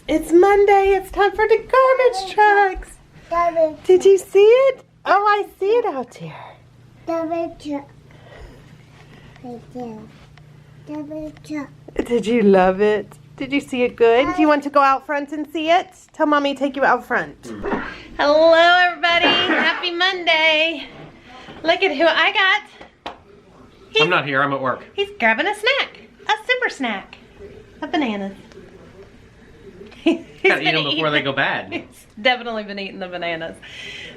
It's Monday. It's time for the garbage trucks. Did you see it? Oh, I see it out there. Did you love it? Did you see it good? Do you want to go out front and see it? Tell Mommy to take you out front. Hello, everybody. Happy Monday. Look at who I got. I'm not here. I'm at work. He's grabbing a snack. A super snack. Of bananas. Gotta eat them before they go bad. He's definitely been eating the bananas.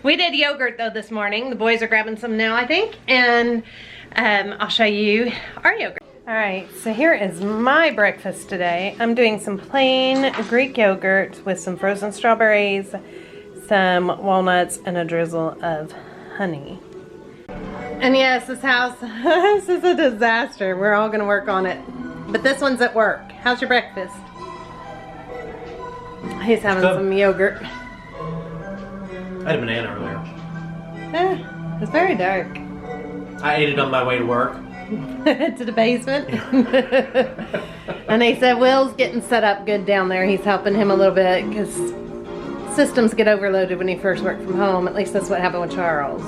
We did yogurt though this morning. The boys are grabbing some now, I think. And I'll show you our yogurt. Alright, so here is my breakfast today. I'm doing some plain Greek yogurt with some frozen strawberries, some walnuts, and a drizzle of honey. And yes, this house, this is a disaster. We're all gonna work on it. But this one's at work. How's your breakfast? He's having some yogurt. I had a banana earlier. It's very dark. I ate it on my way to work. To the basement. And they said Will's getting set up good down there. He's helping him a little bit because systems get overloaded when he first worked from home. At least that's what happened with Charles. A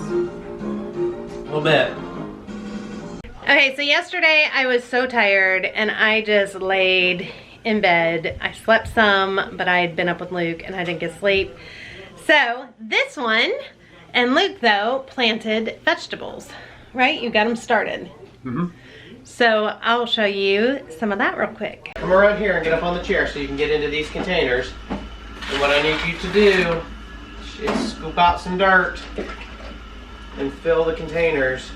little bit. Okay, so yesterday I was so tired and I just laid in bed. I slept some, but I had been up with Luke and I didn't get sleep. So this one, and Luke though, planted vegetables, right? You got them started. Mm-hmm. So I'll show you some of that real quick. Come around here and get up on the chair so you can get into these containers. And what I need you to do is scoop out some dirt and fill the containers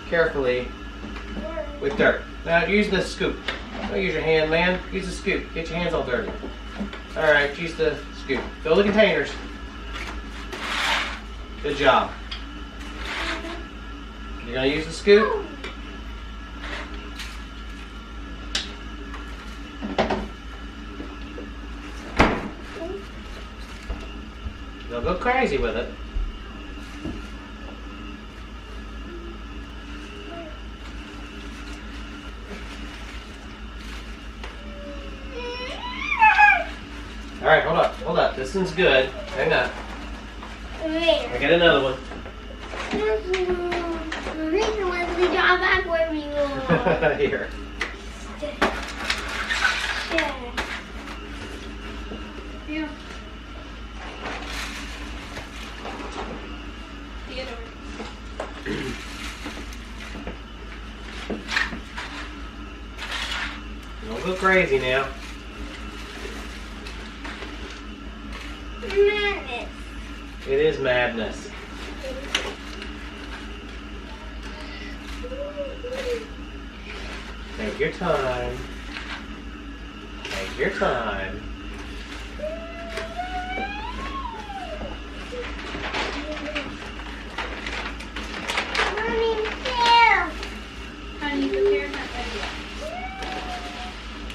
carefully with dirt. Now use the scoop. Don't use your hand, man. Use the scoop. Get your hands all dirty. Alright, use the scoop. Fill the containers. Good job. You're gonna use the scoop. Don't go crazy with it. Alright, hold up. This one's good. Hang on. I got another one. Here. Yeah. Theodore. Don't go crazy now. Madness. It is madness. Take your time. Take your time. Mommy, help. Honey, the pear's not ready yet.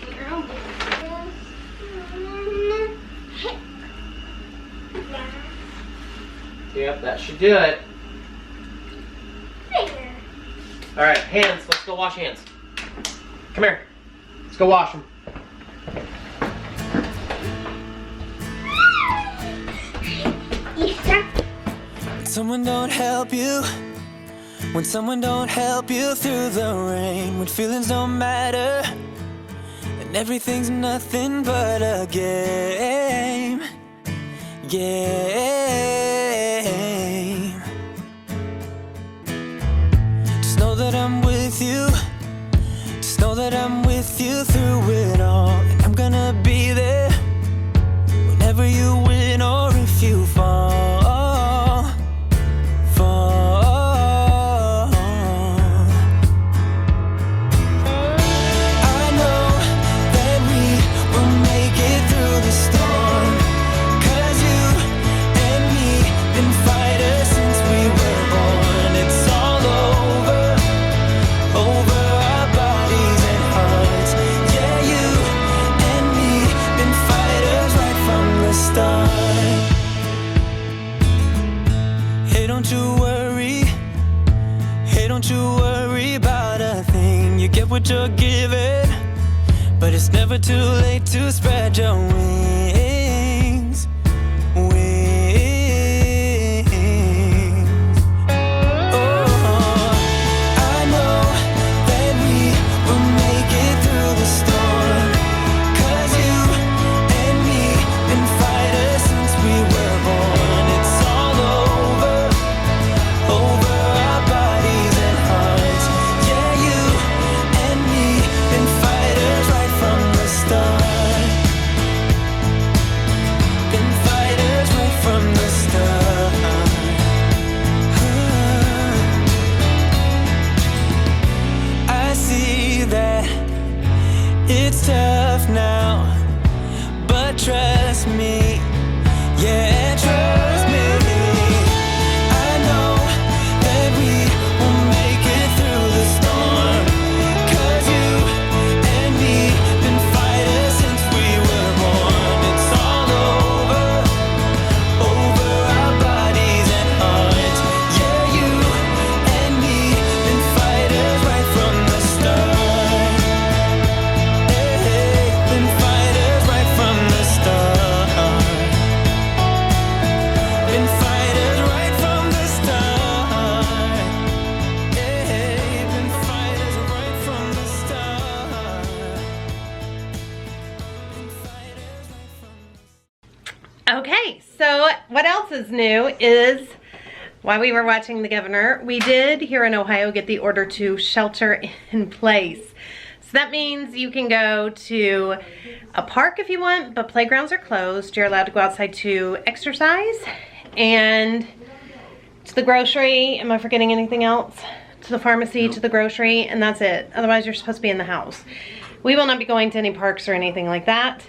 Get your own. Yep, that should do it. There. Alright, hands. Let's go wash hands. Come here. Let's go wash them. When someone don't help you, when someone don't help you through the rain, when feelings don't matter, and everything's nothing but a game. Just know that I'm with you. Just know that I'm with you through it all. And I'm gonna be there whenever you win or if you fall. I know that we will make it through the storm, 'cause you and me been fighters since we were born. It's all over our bodies and hearts. Yeah, you and me been fighters right from the start. but it's never too late to spread your wings. It's tough now, but trust me, yeah, trust me. I know that we will make it through the storm, 'cause you and me been fighters since we were born. It's all over our bodies and hearts. Yeah, you and me been fighters right from the start. Okay, so what else is new is while we were watching The Governor, we did here in Ohio get the order to shelter in place. So that means you can go to a park if you want, but playgrounds are closed. You're allowed to go outside to exercise and to the grocery. Am I forgetting anything else? To the pharmacy, to the grocery, and that's it. Otherwise, you're supposed to be in the house. We will not be going to any parks or anything like that.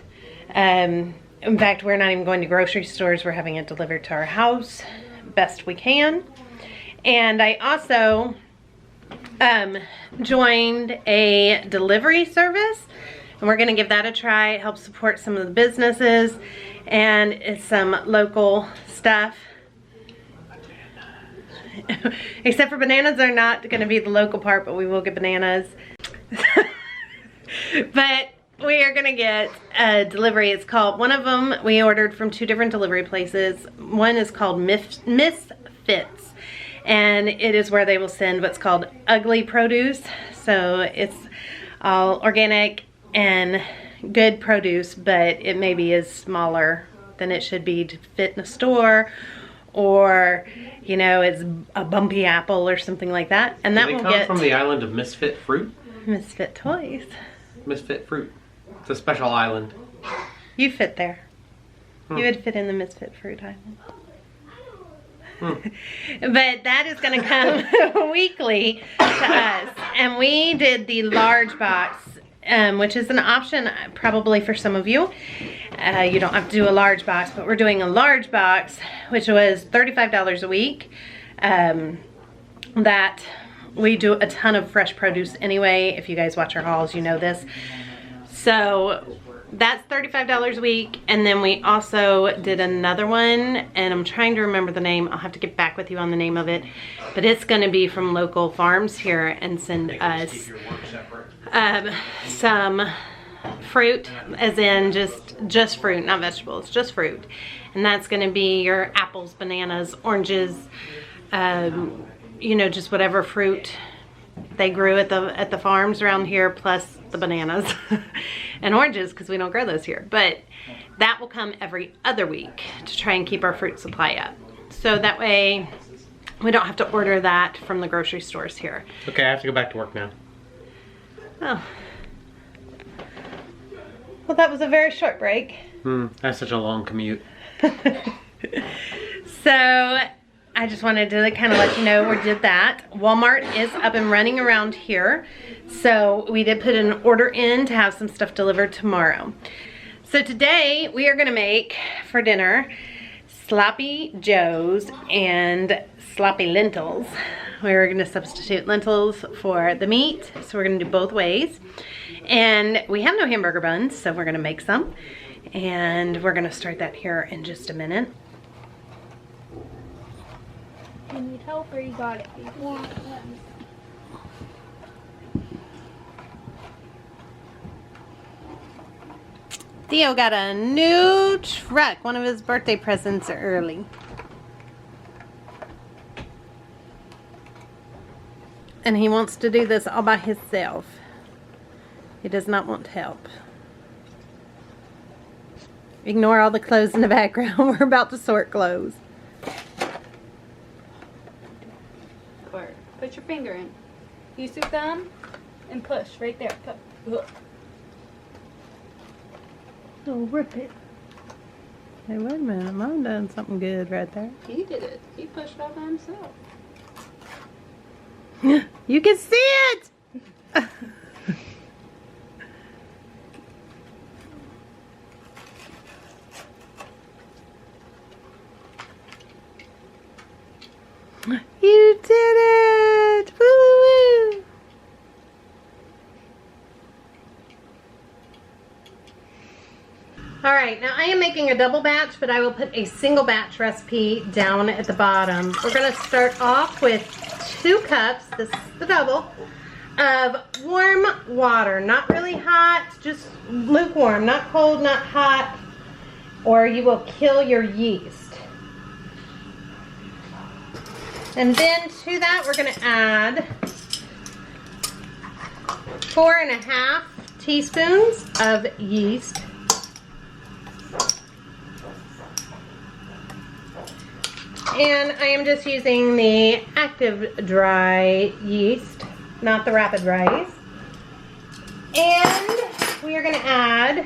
In fact, we're not even going to grocery stores. We're having it delivered to our house best we can. And I also joined a delivery service, and we're gonna give that a try. It helps support some of the businesses, and it's some local stuff. Except for bananas, they're not gonna be the local part, but we will get bananas. But we are gonna get a delivery. It's called, one of them we ordered from 2 different delivery places. One is called Misfits, and it is where they will send what's called ugly produce. So it's all organic and good produce, but it maybe is smaller than it should be to fit in a store, or you know, it's a bumpy apple or something like that. And that will get from the island of misfit fruit. Misfit toys. Misfit fruit. It's a special island. You fit there. You would fit in the Misfit Fruit Island. But that is going to come weekly to us. And we did the large box, which is an option probably for some of you. You don't have to do a large box, but we're doing a large box, which was $35 a week. That we do a ton of fresh produce anyway. If you guys watch our hauls, you know this. So that's $35 a week. And then we also did another one, and I'm trying to remember the name. I'll have to get back with you on the name of it. But it's going to be from local farms here and send us some fruit, as in just fruit, not vegetables, just fruit. And that's going to be your apples, bananas, oranges, you know, just whatever fruit they grew at the farms around here, plus the bananas and oranges, because we don't grow those here. But that will come every other week to try and keep our fruit supply up. So that way we don't have to order that from the grocery stores here. Okay, I have to go back to work now. Oh. Well, that was a very short break. That's such a long commute. So I just wanted to kind of let you know we did that. Walmart is up and running around here. So we did put an order in to have some stuff delivered tomorrow. So today we are gonna make for dinner sloppy joes and sloppy lentils. We're gonna substitute lentils for the meat. So we're gonna do both ways. And we have no hamburger buns, so we're gonna make some. And we're gonna start that here in just a minute. You need help or you got it? Theo got a new truck, one of his birthday presents early. And he wants to do this all by himself. He does not want help. Ignore all the clothes in the background. We're about to sort clothes. Put your finger in. Use your thumb and push right there. Oh, rip it. Hey, wait a minute. Mine done something good right there. He did it. He pushed all by himself. You can see it! You did it! Woo, woo, woo. Alright, now I am making a double batch, but I will put a single batch recipe down at the bottom. We're going to start off with 2 cups, this is the double, of warm water. Not really hot, just lukewarm, not cold, not hot, or you will kill your yeast. And then to that we're going to add 4.5 teaspoons of yeast. And I am just using the active dry yeast, not the rapid rise. And we are going to add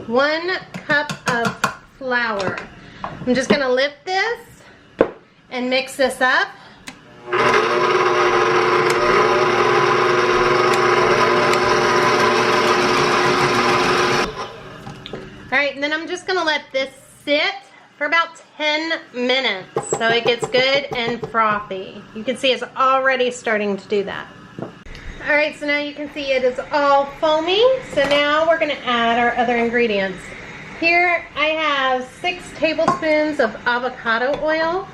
1 cup of flour. I'm just going to lift this and mix this up. Alright, and then I'm just going to let this sit for about 10 minutes so it gets good and frothy. You can see it's already starting to do that. Alright, so now you can see it is all foamy. So now we're going to add our other ingredients. Here I have 6 tablespoons of avocado oil,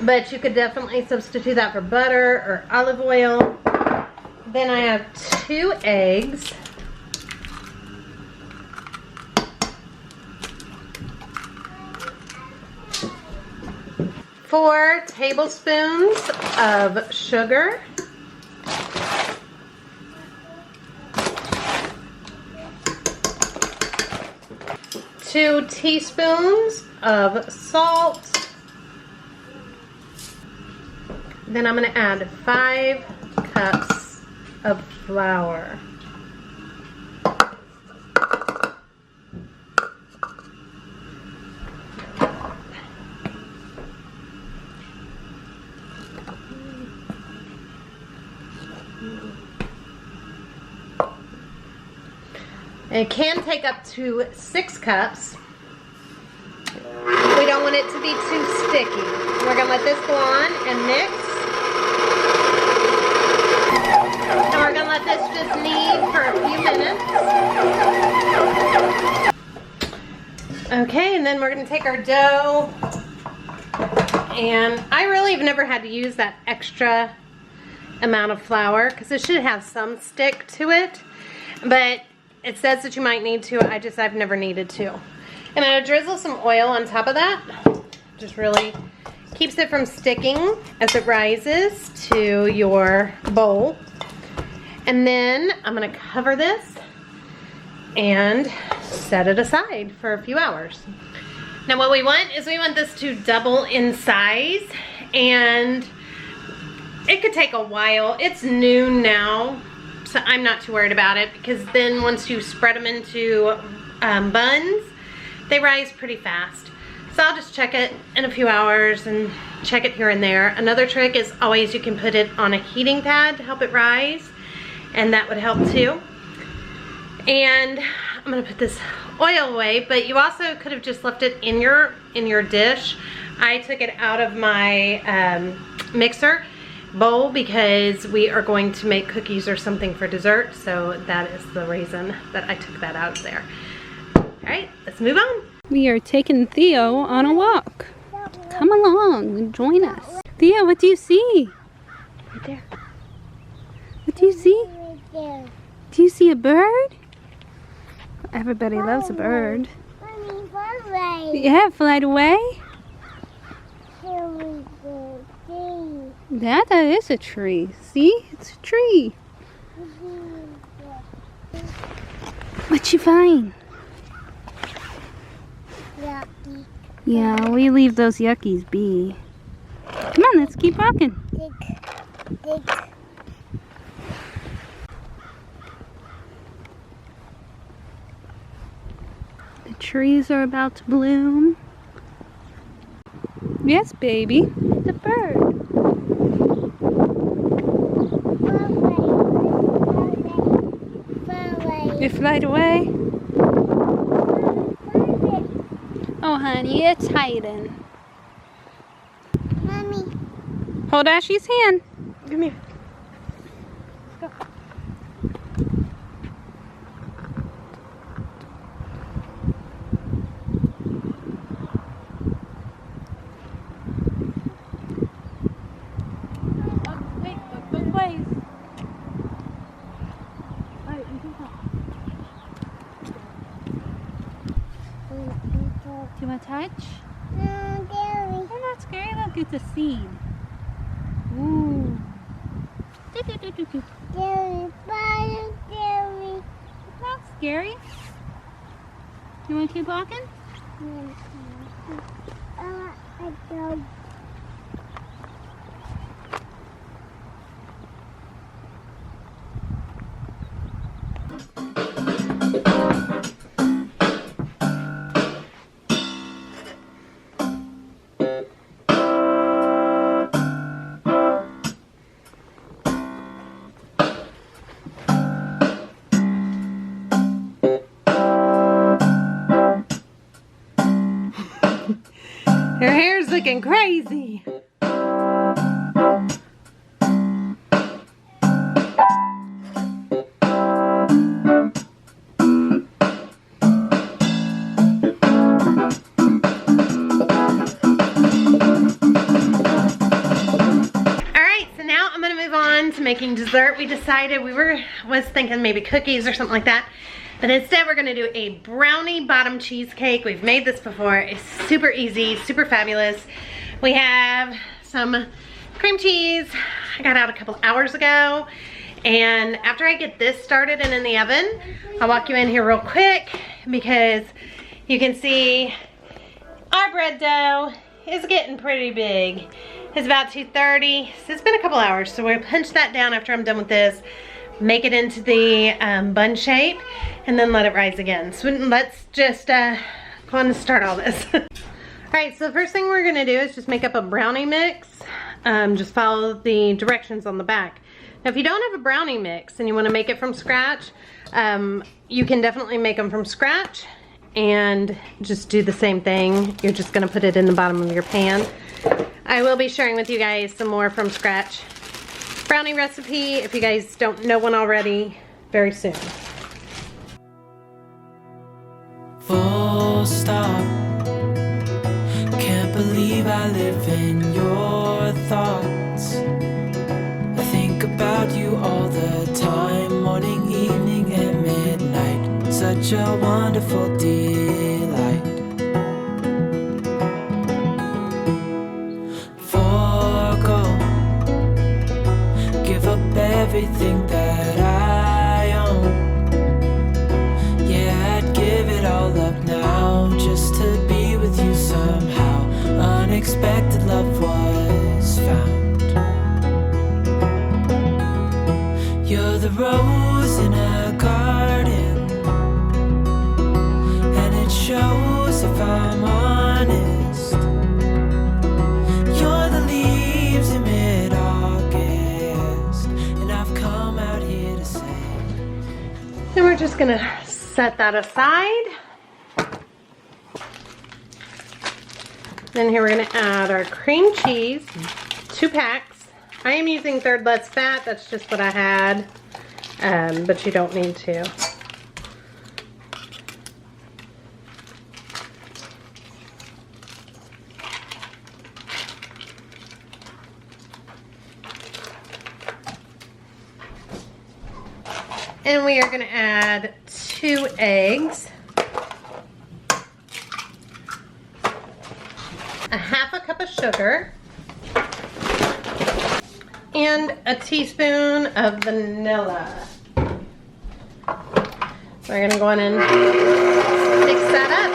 but you could definitely substitute that for butter or olive oil. Then I have 2 eggs. 4 tablespoons of sugar. 2 teaspoons of salt. Then I'm going to add 5 cups of flour. It can take up to 6 cups. We don't want it to be too sticky. We're going to let this go on and mix. And we're going to let this just knead for a few minutes. Okay, and then we're going to take our dough. And I really have never had to use that extra amount of flour because it should have some stick to it. But it says that you might need to. I've never needed to. And I'm going to drizzle some oil on top of that. Just really keeps it from sticking as it rises to your bowl. And then I'm going to cover this and set it aside for a few hours. Now what we want is we want this to double in size, and it could take a while. It's noon now, so I'm not too worried about it, because then once you spread them into buns, they rise pretty fast. So I'll just check it in a few hours and check it here and there. Another trick is always you can put it on a heating pad to help it rise, and that would help too. And I'm gonna put this oil away, but you also could have just left it in your dish. I took it out of my mixer bowl because we are going to make cookies or something for dessert, so that is the reason that I took that out of there. All right, let's move on. We are taking Theo on a walk. Come along and join us. Theo, what do you see? Right there. What do you see? Do you see a bird? Everybody loves a bird. Mommy, fly away. Yeah, flight away. That is a tree. See? It's a tree. What you find? Yucky. Yeah, we leave those yuckies be. Come on, let's keep walking. Dig. The trees are about to bloom. Yes, baby. The bird. You flight away? Oh, honey, it's hiding. Mommy. Hold Ashley's hand. Come here. Wait, look both ways. Do you want to touch? They're not scary. Look, it's a seed. Ooh. It's not scary. You want to keep walking? Her hair's looking crazy. Making dessert. We decided was thinking maybe cookies or something like that, but instead we're gonna do a brownie bottom cheesecake. We've made this before. It's super easy, super fabulous. We have some cream cheese I got out a couple hours ago, and after I get this started and in the oven, I'll walk you in here real quick because you can see our bread dough is getting pretty big. It's about 2:30, so it's been a couple hours. So we're gonna punch that down after I'm done with this, make it into the bun shape, and then let it rise again. So let's just go on and start all this. All right, so the first thing we're gonna do is just make up a brownie mix. Just follow the directions on the back. Now, if you don't have a brownie mix and you wanna make it from scratch, you can definitely make them from scratch and just do the same thing. You're just gonna put it in the bottom of your pan. I will be sharing with you guys some more from scratch brownie recipe, if you guys don't know one already, very soon. Full stop. Can't believe I live in your thoughts. I think about you all the time, morning, evening, and midnight. Such a wonderful delight. Everything that I own, yeah, I'd give it all up now just to be with you somehow. Unexpected love was found. You're the rose in a garden, and it shows if I'm honest. You're the leaves in mid-August, and I've come out here to say. Then we're just gonna set that aside. Then here we're gonna add our cream cheese, 2 packs. I am using third less fat, that's just what I had, but you don't need to. And we we are gonna add 2 eggs, a half a cup of sugar, and a teaspoon of vanilla. We're gonna go in and mix that up.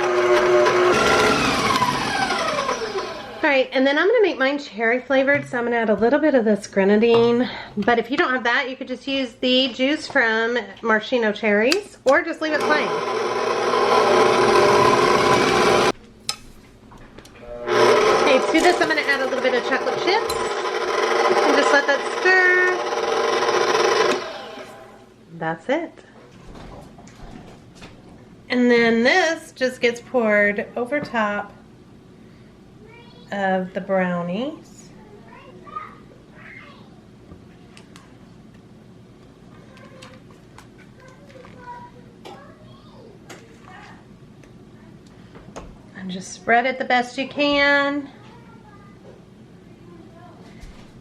All right, and then I'm gonna make mine cherry flavored, so I'm gonna add a little bit of this grenadine. But if you don't have that, you could just use the juice from maraschino cherries, or just leave it plain. Okay, to this I'm gonna add a little bit of chocolate chips, and just let that stir. That's it. And then this just gets poured over top of the brownies. And just spread it the best you can.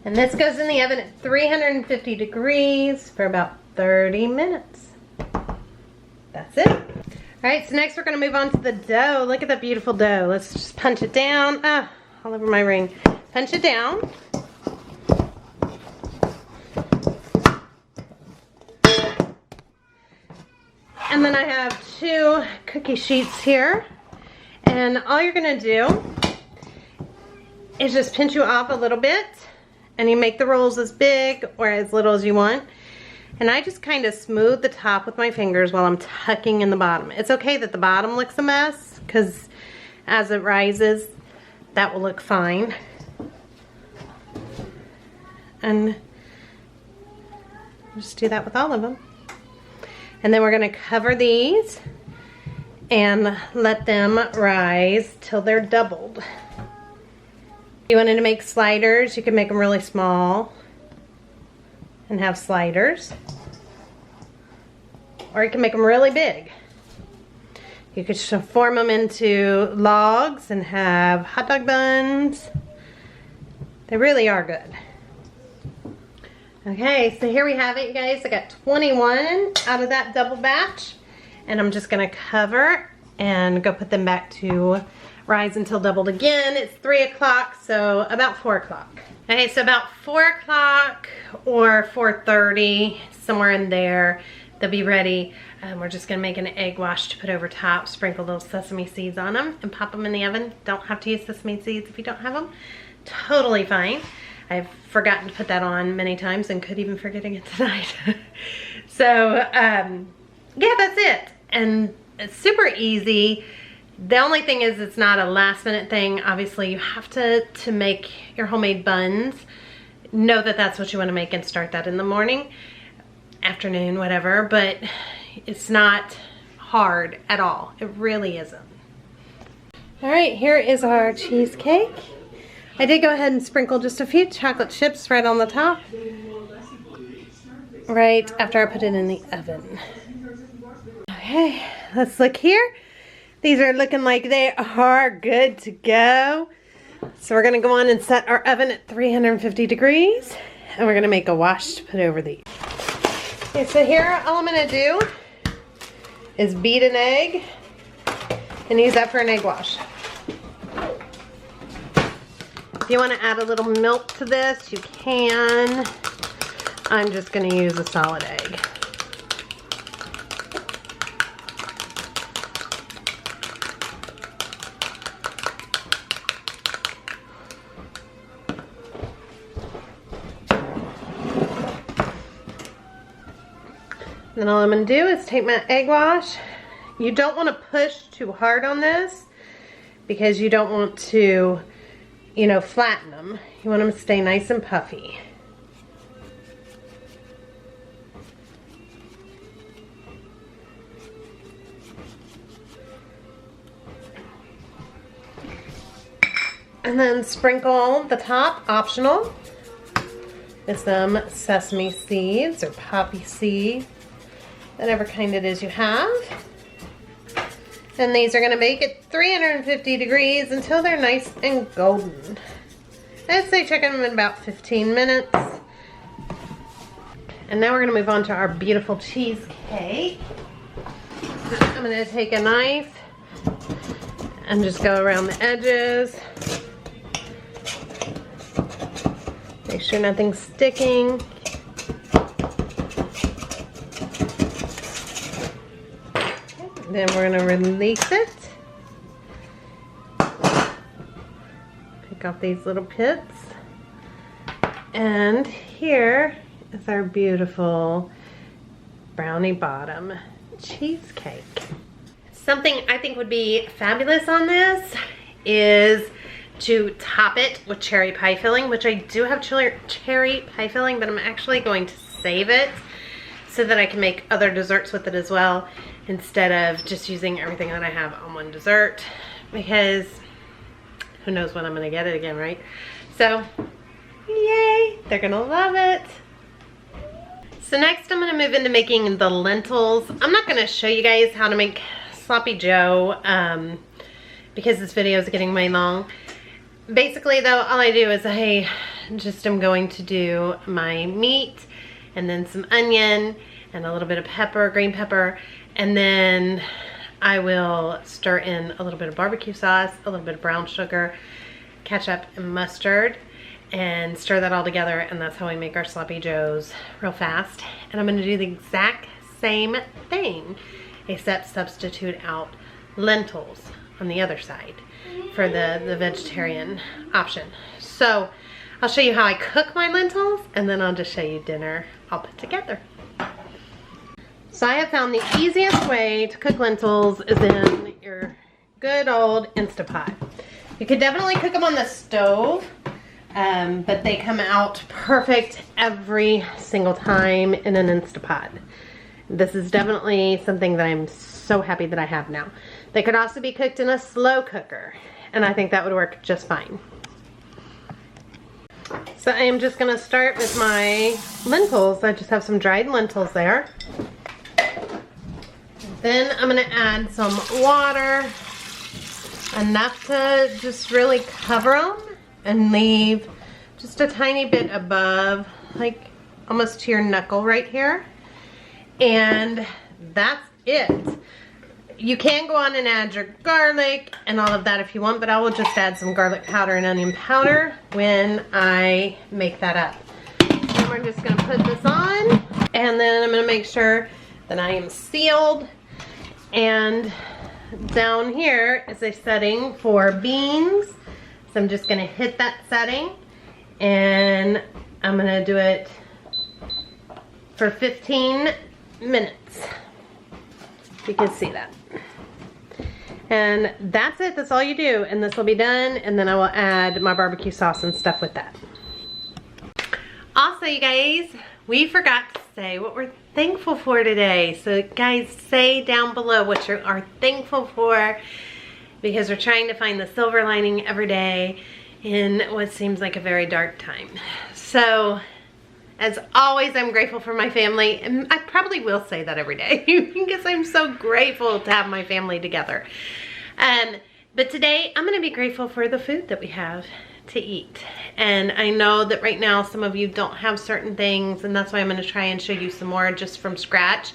And this goes in the oven at 350 degrees for about 30 minutes. That's it. All right, so next we're gonna move on to the dough. Look at that beautiful dough. Let's just punch it down. Ah, all over my ring. Punch it down. And then I have 2 cookie sheets here. And all you're gonna do is just pinch you off a little bit, and you make the rolls as big or as little as you want. And I just kind of smooth the top with my fingers while I'm tucking in the bottom. It's okay that the bottom looks a mess, because as it rises, that will look fine. And just do that with all of them. And then we're gonna cover these and let them rise till they're doubled. If you wanted to make sliders, you can make them really small and have sliders, or you can make them really big. You could form them into logs and have hot dog buns. They really are good. Okay, so here we have it, you guys. I got 21 out of that double batch, and I'm just gonna cover and go put them back to rise until doubled again. It's 3 o'clock, so about 4 o'clock. Okay, so about 4 o'clock or 4:30, somewhere in there, they'll be ready. We're just gonna make an egg wash to put over top, sprinkle little sesame seeds on them, and pop them in the oven. Don't have to use sesame seeds if you don't have them. Totally fine. I've forgotten to put that on many times and could even forgetting it tonight. So, yeah, that's it. And it's super easy. The only thing is it's not a last minute thing. Obviously you have to make your homemade buns. Know that that's what you want to make and start that in the morning, afternoon, whatever, but it's not hard at all. It really isn't. All right, here is our cheesecake. I did go ahead and sprinkle just a few chocolate chips right on the top, right after I put it in the oven. Okay, let's look here. These are looking like they are good to go. So we're gonna go on and set our oven at 350 degrees, and we're gonna make a wash to put over these. Okay, so here all I'm gonna do is beat an egg and use that for an egg wash. If you wanna add a little milk to this, you can. I'm just gonna use a solid egg. Then all I'm going to do is take my egg wash. You don't want to push too hard on this because you don't want to, you know, flatten them. You want them to stay nice and puffy. And then sprinkle the top, optional, with some sesame seeds or poppy seeds. Whatever kind it is you have. And these are gonna bake at 350 degrees until they're nice and golden. I'd say check them in about 15 minutes. And now we're gonna move on to our beautiful cheesecake. I'm gonna take a knife and just go around the edges. Make sure nothing's sticking. Then we're gonna release it. Pick off these little pits. And here is our beautiful brownie bottom cheesecake. Something I think would be fabulous on this is to top it with cherry pie filling, which I do have cherry pie filling, but I'm actually going to save it so that I can make other desserts with it as well, instead of just using everything that I have on one dessert, because who knows when I'm gonna get it again, right? So, yay, they're gonna love it. So next I'm gonna move into making the lentils. I'm not gonna show you guys how to make sloppy joe because this video is getting way long. Basically though, all I do is I just am going to do my meat and then some onion and a little bit of pepper, green pepper, and then I will stir in a little bit of barbecue sauce, a little bit of brown sugar, ketchup, and mustard, and stir that all together, and that's how we make our sloppy joes real fast. And I'm gonna do the exact same thing, except substitute out lentils on the other side for the vegetarian option. So I'll show you how I cook my lentils, and then I'll just show you dinner all put together. So I have found the easiest way to cook lentils is in your good old Instapot. You could definitely cook them on the stove, but they come out perfect every single time in an Instapot. This is definitely something that I'm so happy that I have now. They could also be cooked in a slow cooker, and I think that would work just fine. So I am just gonna start with my lentils. I just have some dried lentils there. Then I'm gonna add some water, enough to just really cover them and leave just a tiny bit above, like almost to your knuckle right here. And that's it. You can go on and add your garlic and all of that if you want, but I will just add some garlic powder and onion powder when I make that up. And we're just gonna put this on, and then I'm gonna make sure that I am sealed. And down here is a setting for beans. So I'm just gonna hit that setting, and I'm gonna do it for 15 minutes. You can see that. And that's it, that's all you do. And this will be done, and then I will add my barbecue sauce and stuff with that. Also, you guys, we forgot to say what we're thankful for today. So guys, say down below what you are thankful for, because we're trying to find the silver lining every day in what seems like a very dark time. So, as always, I'm grateful for my family, and I probably will say that every day because I'm so grateful to have my family together. But today, I'm gonna be grateful for the food that we have to eat. And I know that right now some of you don't have certain things, and that's why I'm gonna try and show you some more just from scratch.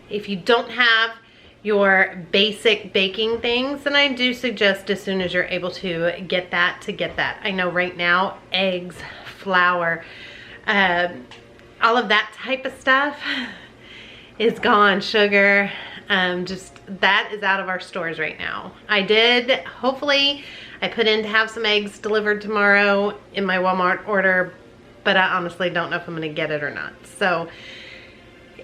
If you don't have your basic baking things, then I do suggest as soon as you're able to get that. I know right now, eggs, flour, all of that type of stuff is gone. Sugar, just that is out of our stores right now. Hopefully I put in to have some eggs delivered tomorrow in my Walmart order, but I honestly don't know if I'm gonna get it or not. So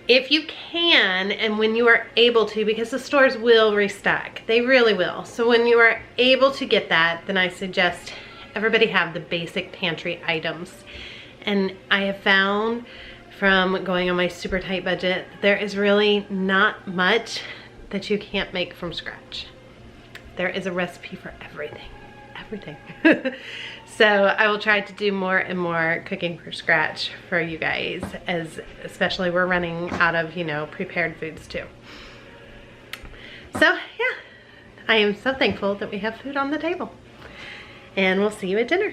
if you can, and when you are able to, because the stores will restock, they really will. So when you are able to get that, then I suggest everybody have the basic pantry items. And I have found from going on my super tight budget, there is really not much that you can't make from scratch. There is a recipe for everything. So I will try to do more and more cooking from scratch for you guys, as especially we're running out of, you know, prepared foods too. So yeah, I am so thankful that we have food on the table, and we'll see you at dinner.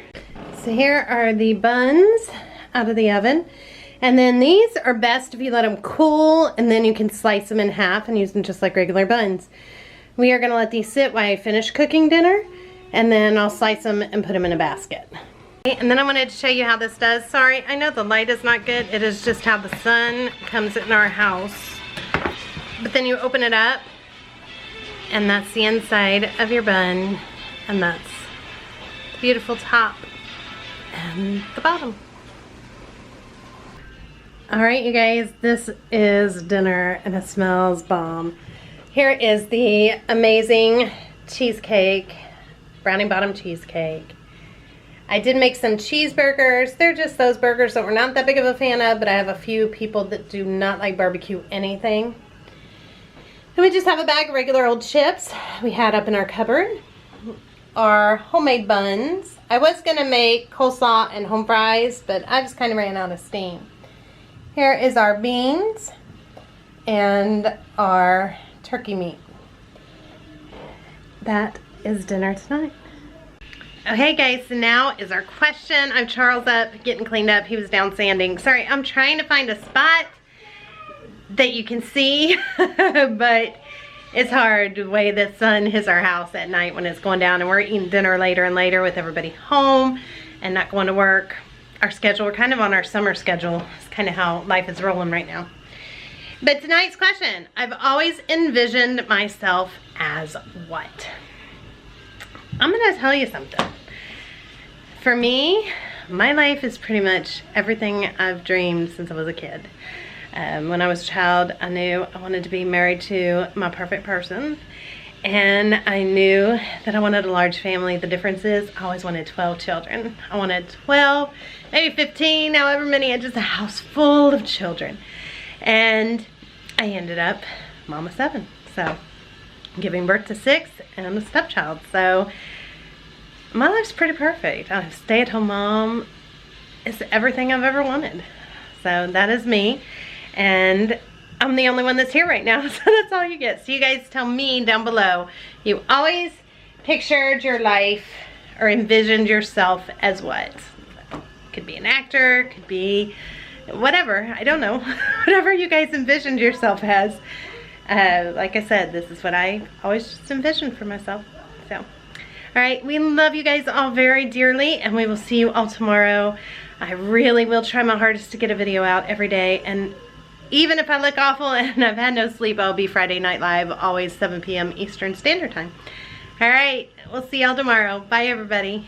So here are the buns out of the oven, And then these are best if you let them cool, and then you can slice them in half and use them just like regular buns. We are gonna let these sit while I finish cooking dinner, and then I'll slice them and put them in a basket. And then I wanted to show you how this does. Sorry, I know the light is not good. It is just how the sun comes in our house. But then you open it up, and that's the inside of your bun, and that's the beautiful top and the bottom. Alright, you guys, this is dinner and it smells bomb. Here is the amazing cheesecake, brownie bottom cheesecake. I did make some cheeseburgers. They're just those burgers that we're not that big of a fan of, but I have a few people that do not like barbecue anything. And we just have a bag of regular old chips we had up in our cupboard. Our homemade buns. I was gonna make coleslaw and home fries, but I just kind of ran out of steam. Here is our beans and our turkey meat. That is dinner tonight. Okay guys, so now is our question. I'm Charles up, getting cleaned up. He was down sanding. Sorry, I'm trying to find a spot that you can see, but it's hard the way the sun hits our house at night when it's going down, and we're eating dinner later and later with everybody home and not going to work. Our schedule, we're kind of on our summer schedule. It's kind of how life is rolling right now. But tonight's question, I've always envisioned myself as what? I'm gonna tell you something. For me, my life is pretty much everything I've dreamed since I was a kid. When I was a child, I knew I wanted to be married to my perfect person. And I knew that I wanted a large family. The difference is I always wanted 12 children. I wanted 12, maybe 15, however many, just a house full of children. And I ended up mom of 7. So giving birth to 6 and a stepchild. So my life's pretty perfect. I'm a stay-at-home mom. It's everything I've ever wanted. So that is me. And I'm the only one that's here right now, so that's all you get. So you guys tell me down below, you always pictured your life or envisioned yourself as what? Could be an actor, could be whatever, I don't know. Whatever you guys envisioned yourself as. Like I said, this is what I always just envisioned for myself. So, alright, we love you guys all very dearly, and we will see you all tomorrow. I really will try my hardest to get a video out every day, and even if I look awful and I've had no sleep, I'll be Friday Night Live, always 7 p.m. Eastern Standard Time. Alright, we'll see y'all tomorrow. Bye everybody.